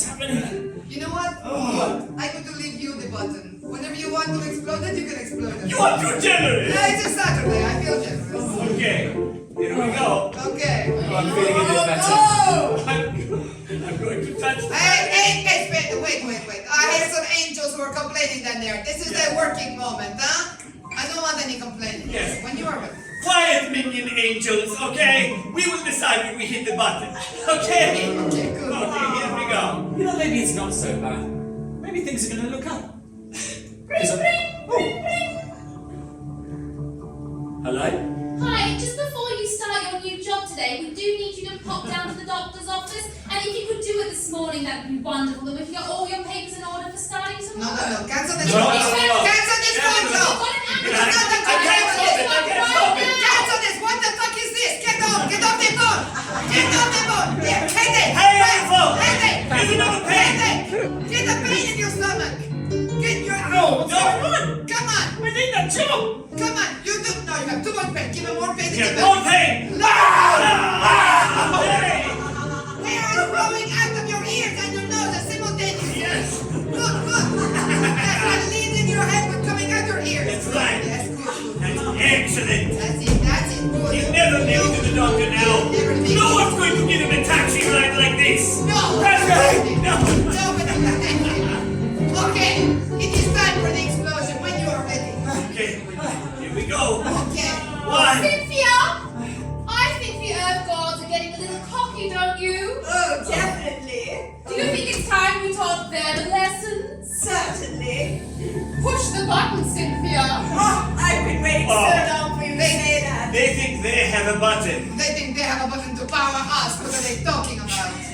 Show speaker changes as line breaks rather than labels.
What's happening?
You know what?
Oh.
I'm going to leave you the button. Whenever you want to explode it, you can explode it.
You are too generous!
Yeah, it's a Saturday. I feel generous.
Okay, here we go.
Okay.
Oh, I'm feeling a bit better.
Oh!
I'm going to touch the
Wait. I hear some angels who are complaining down there. This is a working moment, huh? I don't want any complaining.
Yes.
When you are ready.
Quiet, minion angels, okay? We will decide when we hit the button. Okay?
Okay, good.
Okay, here we go.
You know, maybe it's not so bad. Maybe things are going to look up. Hello?
Hi, just before you start your new job today, we do need you to pop down to the doctor's office. And if you could do it this morning, that would be wonderful. Then we can get all your papers in order for starting tomorrow.
No. Cancel this
No.
phone. Cancel this phone call. Cancel this. What the fuck is this? Get off the phone. Get off the phone. Headache. Headache.
Here's another pain.
Headache. Get a pain in your stomach. Get your...
No, come on.
Come on.
We need that job.
Come on. You have too much pain. Give him more pain.
Here, more pain.
Hair is flowing out of your ears and your nose simultaneously.
Yes.
Good. That's not leaving your head but coming out your ears.
That's right.
Yes, good.
That's excellent.
That's it. Good.
He's never made it to the doctor now. No one's going to give him a taxi ride like this.
No.
That's right. No.
Nobody can thank you. Okay. It is time for the explosion when you are ready.
Okay. Here we go.
Okay.
One.
Cynthia! I think the Earth gods are getting a little cocky, don't you?
Oh, definitely.
Do you think it's time we taught them a lesson?
Certainly.
Push the button, Cynthia.
Oh, I've been waiting so long for you to say that.
They think they have a button.
They think they have a button to power us. What are they talking about?